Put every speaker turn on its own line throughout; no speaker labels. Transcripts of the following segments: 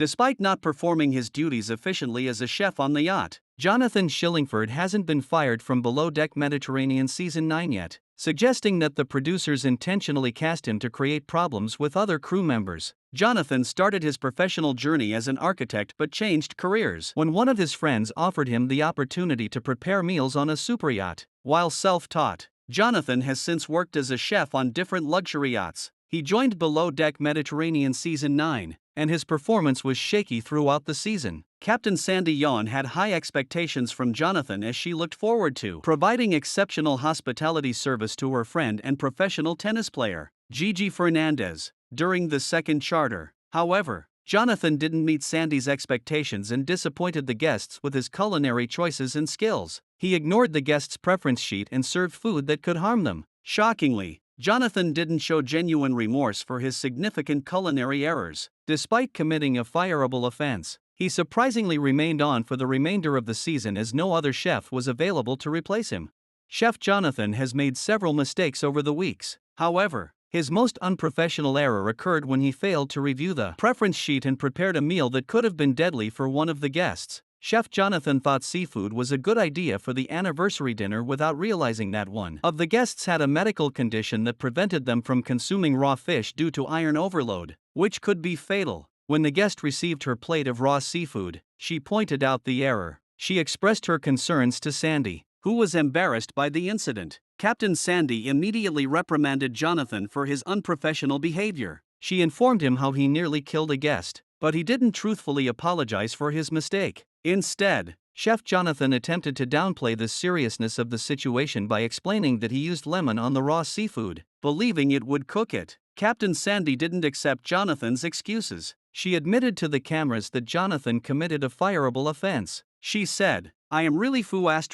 despite not performing his duties efficiently as a chef on the yacht. Johnathan Shillingford hasn't been fired from Below Deck Mediterranean Season 9 yet, suggesting that the producers intentionally cast him to create problems with other crew members. Johnathan started his professional journey as an architect but changed careers when one of his friends offered him the opportunity to prepare meals on a superyacht. While self-taught, Johnathan has since worked as a chef on different luxury yachts. He joined Below Deck Mediterranean Season 9, and his performance was shaky throughout the season. Captain Sandy Yawn had high expectations from Johnathan as she looked forward to providing exceptional hospitality service to her friend and professional tennis player, Gigi Fernandez, during the second charter. However, Johnathan didn't meet Sandy's expectations and disappointed the guests with his culinary choices and skills. He ignored the guests' preference sheet and served food that could harm them. Shockingly, Johnathan didn't show genuine remorse for his significant culinary errors. Despite committing a fireable offense, he surprisingly remained on for the remainder of the season as no other chef was available to replace him. Chef Johnathan has made several mistakes over the weeks. However, his most unprofessional error occurred when he failed to review the preference sheet and prepared a meal that could have been deadly for one of the guests. Chef Johnathan thought seafood was a good idea for the anniversary dinner without realizing that one of the guests had a medical condition that prevented them from consuming raw fish due to iron overload, which could be fatal. When the guest received her plate of raw seafood, she pointed out the error. She expressed her concerns to Sandy, who was embarrassed by the incident. Captain Sandy immediately reprimanded Johnathan for his unprofessional behavior. She informed him how he nearly killed a guest, but he didn't truthfully apologize for his mistake. Instead, Chef Johnathan attempted to downplay the seriousness of the situation by explaining that he used lemon on the raw seafood, believing it would cook it. Captain Sandy didn't accept Johnathan's excuses. She admitted to the cameras that Johnathan committed a fireable offense. She said, "I am really foo **INGP***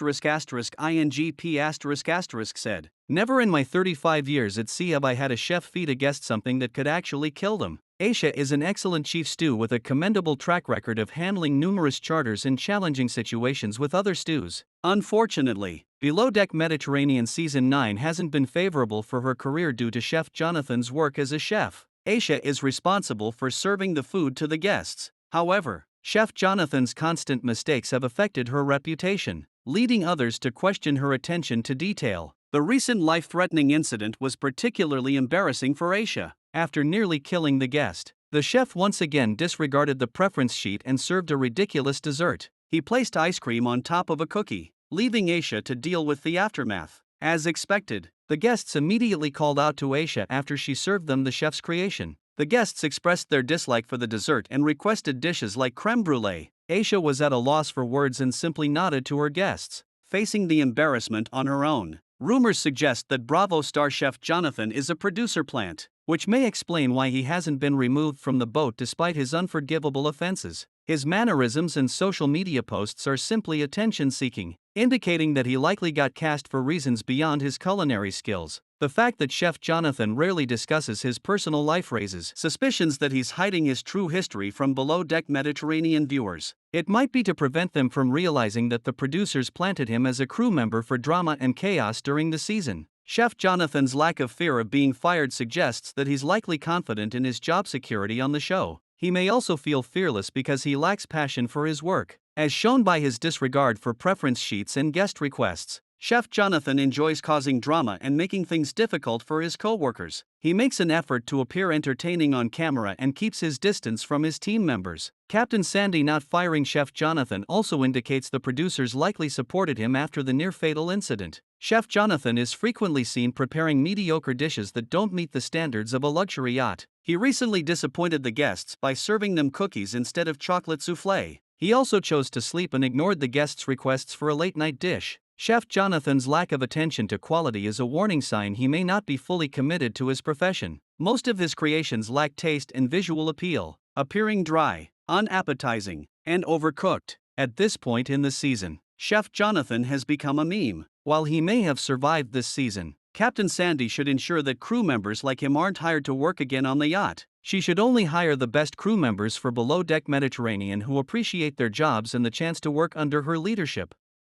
said. Never in my 35 years at sea have I had a chef feed a guest something that could actually kill them. Aisha is an excellent chief stew with a commendable track record of handling numerous charters in challenging situations with other stews. Unfortunately, Below Deck Mediterranean Season 9 hasn't been favorable for her career due to Chef Johnathan's work as a chef. Aisha is responsible for serving the food to the guests. However, Chef Johnathan's constant mistakes have affected her reputation, leading others to question her attention to detail. The recent life-threatening incident was particularly embarrassing for Aisha. After nearly killing the guest, the chef once again disregarded the preference sheet and served a ridiculous dessert. He placed ice cream on top of a cookie, leaving Aisha to deal with the aftermath. As expected, the guests immediately called out to Aisha after she served them the chef's creation. The guests expressed their dislike for the dessert and requested dishes like creme brulee. Aisha was at a loss for words and simply nodded to her guests, facing the embarrassment on her own. Rumors suggest that Bravo star chef Johnathan is a producer plant, which may explain why he hasn't been removed from the boat despite his unforgivable offenses. His mannerisms and social media posts are simply attention-seeking, indicating that he likely got cast for reasons beyond his culinary skills. The fact that Chef Johnathan rarely discusses his personal life raises suspicions that he's hiding his true history from Below Deck Mediterranean viewers. It might be to prevent them from realizing that the producers planted him as a crew member for drama and chaos during the season. Chef Johnathan's lack of fear of being fired suggests that he's likely confident in his job security on the show. He may also feel fearless because he lacks passion for his work, as shown by his disregard for preference sheets and guest requests. Chef Johnathan enjoys causing drama and making things difficult for his co-workers. He makes an effort to appear entertaining on camera and keeps his distance from his team members. Captain Sandy not firing Chef Johnathan also indicates the producers likely supported him after the near-fatal incident. Chef Johnathan is frequently seen preparing mediocre dishes that don't meet the standards of a luxury yacht. He recently disappointed the guests by serving them cookies instead of chocolate souffle. He also chose to sleep and ignored the guests' requests for a late-night dish. Chef Johnathan's lack of attention to quality is a warning sign he may not be fully committed to his profession. Most of his creations lack taste and visual appeal, appearing dry, unappetizing, and overcooked. At this point in the season, Chef Johnathan has become a meme. While he may have survived this season, Captain Sandy should ensure that crew members like him aren't hired to work again on the yacht. She should only hire the best crew members for Below Deck Mediterranean who appreciate their jobs and the chance to work under her leadership.